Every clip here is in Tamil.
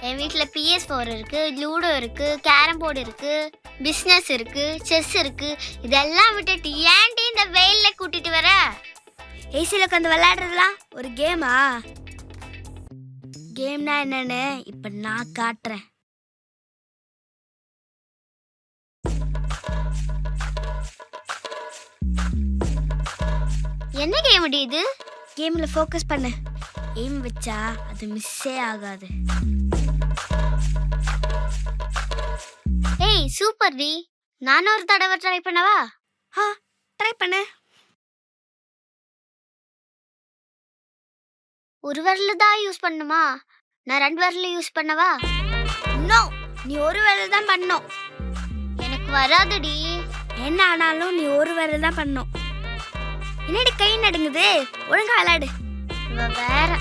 என் வீட்டில் PS4 இருக்கு, லூடோ இருக்கு, கேரம் போர்டு இருக்கு, பிஸ்னஸ் இருக்கு, செஸ் இருக்கு. இதெல்லாம் விட்டுட்டு ஏன்டி இந்த வெயில்ல கூட்டிட்டு வர? ஏசியில் உட்காந்து விளையாடுறதுலாம் ஒரு கேமா? கேம்னா என்னன்னு இப்ப நான் காட்டுறேன். என்ன கேம் இது? கேம்ல ஃபோக்கஸ் பண்ணு. எய்ம் வச்சா அது மிஸ்ஸே ஆகாது. ஏய் சூப்பர் டி. நானும் ஒரு தடவை ட்ரை பண்ணவா? ட்ரை பண்ணு. ஒரு விரல் தான் யூஸ் பண்ணுமா? நான் 2 விரல் யூஸ் பண்ணவா? நோ, நீ ஒரு விரல் தான் பண்ணணும். எனக்கு வராதுடி. என்ன ஆனாலும் நீ ஒரு விரல் தான் பண்ணணும். என்னடி கை நடுங்குது? ஒழுங்கா விளையாடு. வேற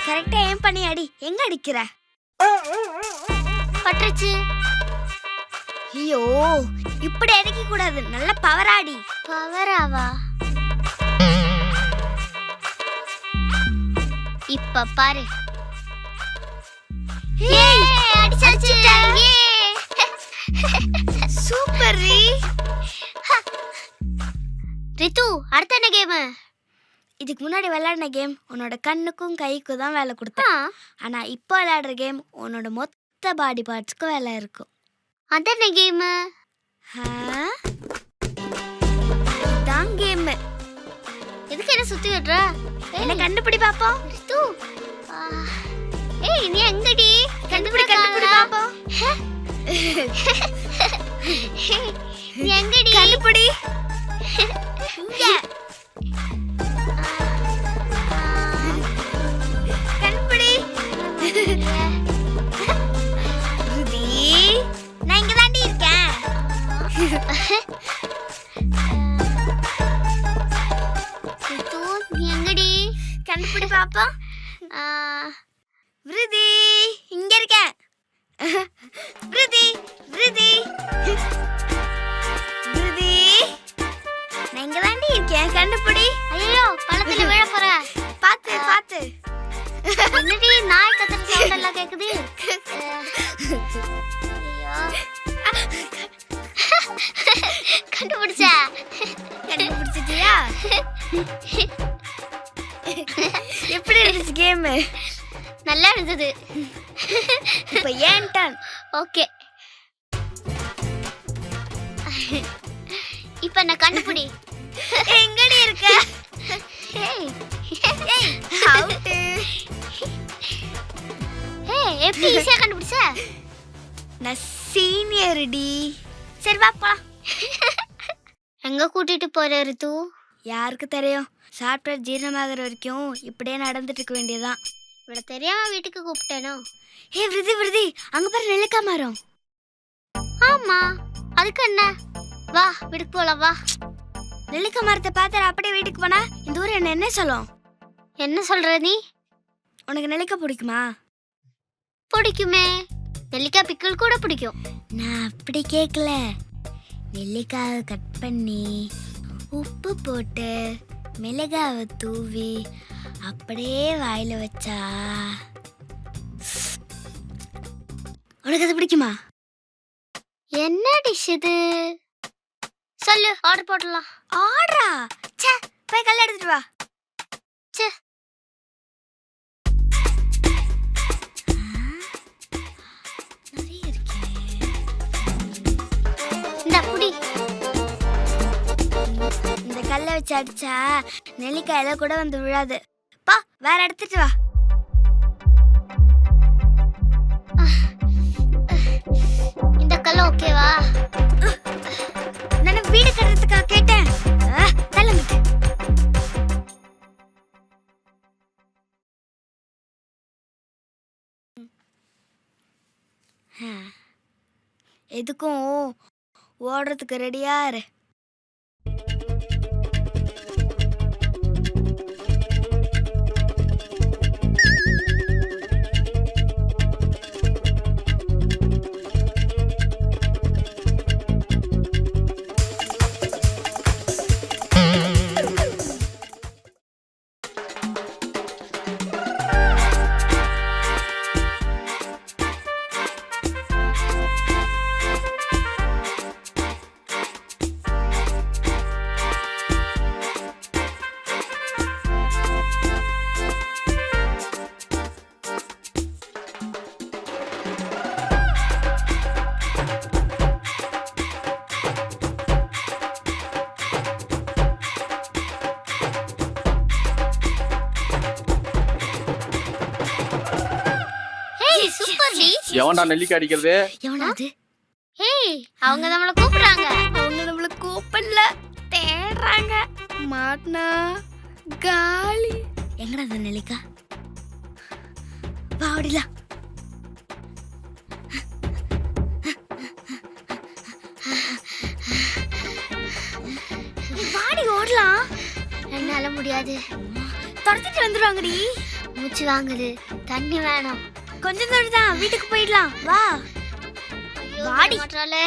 கரெக்டா ஏம் பண்ணி அடி. எங்க அடிக்கிற? பட்டுச்சு. ஐயோ, இப்படி அடிக்க கூடாது. நல்ல பவராடி. பவராவா? இப்ப பாரு. அடிச்சாச்சு. சூப்பர் ரீ. ரித்து, அடுத்த என்ன கேம்? இதுக்கு முன்னாடி விளையாடின கேம் உன்னோட கண்ணுக்கும் கைக்கும் தான் வேலை கொடுத்தேன். ஆனா இப்போ விளையாடுற கேம் உன்னோட மொத்த பாடி பார்ட்ஸ்க்கும் வேலை இருக்கும். அது என்ன கேம்? இதான் கேம். எதுக்கு என்ன சுத்தி விடுற? என்ன கண்டுபிடி பாப்போம். ரித்து, ஏய் நீ எங்கடி? கண்டுபிடி பாப்போம். நீ எங்கடி? கண்டுபிடி. இங்க கண்டுபிடி. ருதி, நான் இங்க தாண்டி இருக்கேன். ரித்து, நீ எங்கடி? கண்டுபிடி பாப்போம். ருதி, இங்க இருக்கேன். ருதி, ருதி, ருதி, நான் இங்க தாண்டி இருக்கேன். கண்டுபிடி. ஐயோ, பழத்துல விழ போற. பாத்து பாத்து. என்னடி நாய் கத்துற சவுண்ட் எல்லாம் கேக்குது? ஐயோ, கண்டுபிடிச்சா? கண்டுபிடிச்சிட்டியா? எப்படி இருந்துச்சு கேம்? நல்லா இருந்தது. இப்ப ஏன் டர்ன். ஓகே, இப்ப நான் கண்டுபிடி. எங்கடி இருக்க? ஏய் அவுட். ஏய், எப்படி ஈஸியா கண்டுபிடிச்ச? நான் சீனியர் டி. சரி வா போலாம். எங்க கூட்டிட்டு போற ரித்து? யாருக்கு தெரியும்? சாப்பிட்டு ஜீரணமாகிற வரைக்கும் இப்படியே நடந்துட்டு இருக்க வேண்டியதான். இவ்வளவு தெரியாம வீட்டுக்கு கூப்பிட்டேனோ? ஏ விருதி, விருதி, அங்க பாரு நெல்லிக்காய் மரம். ஆமா, அதுக்கு என்ன? வா வீட்டுக்கு போலாம், வா. நெல்லிக்காய் மரத்தை பார்த்து அப்படியே வீட்டுக்கு போனா இந்த ஊர் என்ன சொல்லும்? என்ன சொல்ற நீ? உனக்கு நெல்லிக்காய் பிடிக்குமா? பிடிக்குமே. நெல்லிக்காய் பிக்கல் கூட பிடிக்கும். நான் அப்படி கேட்கல. நெல்லிக்காயை கட் பண்ணி உப்பு போட்டு மிளகாவை தூவி அப்படியே வாயில வச்சா உனக்கு அது பிடிக்குமா? என்ன டிஷ் இது? சொல்லு, ஆர்டர் போடலாம். ஆர்டரா? ச்சே, போய் கல்ல எடுத்துட்டு வா. ச்சே, நிறைய இருக்கே. இந்த புடி. இந்த கல்லை வச்சு அடிச்சா நெல்லிக்காயில கூட வந்து விழாது. பா, வேற எடுத்துட்டு வா. இந்த கல்ல ஓகேவா? நான் வீடு கட்டுறதுக்காக கேட்டேன். தள்ளுங்க. எதுக்கும் ஓடுறதுக்கு ரெடியா இரு. எவன்டா நெல்லிக்காய் அடிக்கிறது? எவனா அது? ஏய் அவங்க நம்மள கூப்பிடுறாங்க. அவங்க நம்மள கூப்பிடல, தேடுறாங்க. மாட்னா காலி. எங்கடா அந்த நெல்லிக்கா? வாடிலா. வாடி ஓடலாம். என்னால முடியாது. தொடர்ந்துட்டு வந்துருவாங்கடி. மூச்சு வாங்குது. தண்ணி வேணும். கொஞ்சம் தூரம் தான், வீட்டுக்கு போயிடலாம். வா ஐயோ, வாடி. மாட்டாளே.